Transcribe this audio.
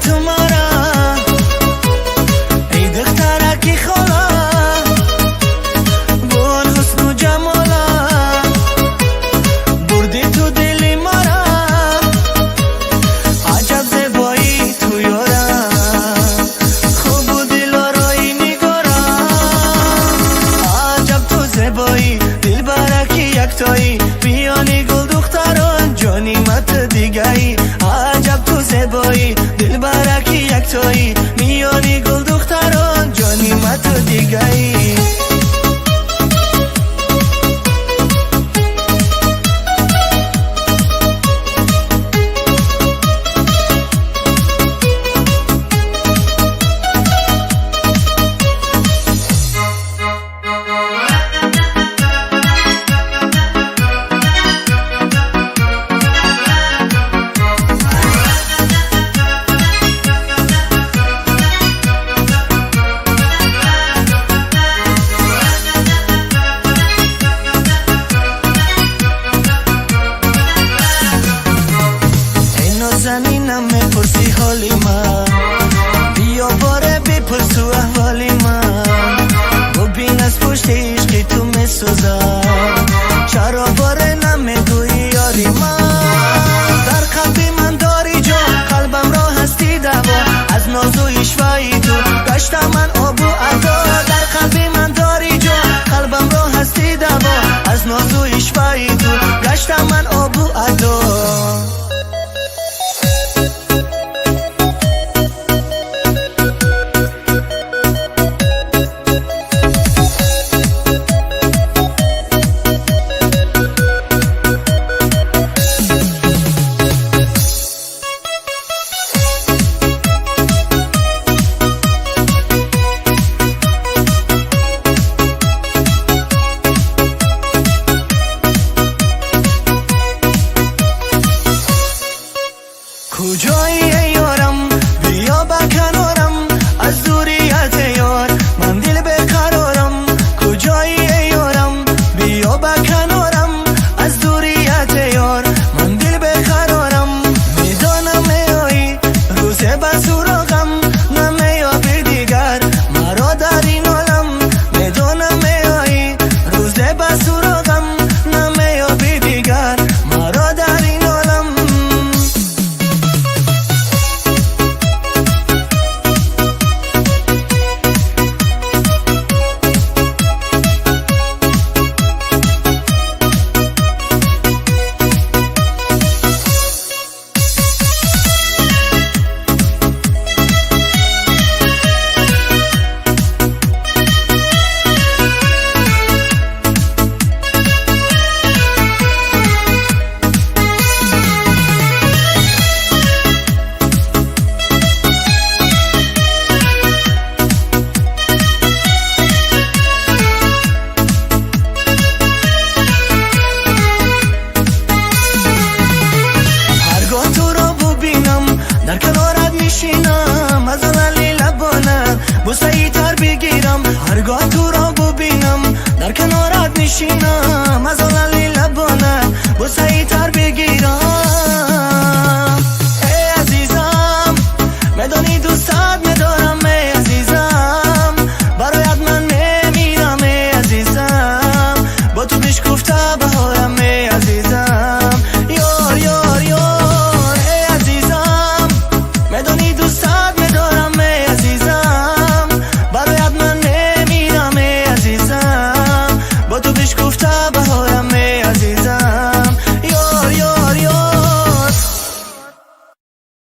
تو مرا ای دخترکی خالا بون حسن و جمالا بردی تو دلی مرا عجب زیبایی تو یارم خوب و دلارایی نگارم عجب تو زیبایی دل برکی یکتایی میانی گل دختران جانی مت دیگهی عجب تو زیبایی دل برکی یکتایی میانی گل دختران جانی مت دیگهی زنینم میپرسی حالی من بیا باره بپرس تو احوالی من ببین از پشت عشقی تو میسوزم چرا باره نمیگویی یاری من در قلبی من داری جا قلبم را هستی دوا از ناز و اشوایی تو گشتم من آب و ادا در قلبی من داری جا قلبم را هستی دوا از ناز و اشوایی تو گشتم من آب و ادا کجایی یارم بیا با کنارم از دوریت یار من دل بقرارم کجایی یارم بیا با کنارم از دوریت یار من دل بقرارم میدانم میایی روزه به سراغم نمیابی دیگر مرا در این عالم میدانم میایی روزه به سراغم نمیابی دیگر مرا در این عالم در کنارت میشینم از ولی لبانت بوسه تر بگیرم هرگاه تو را ببینم در کنارت میشینم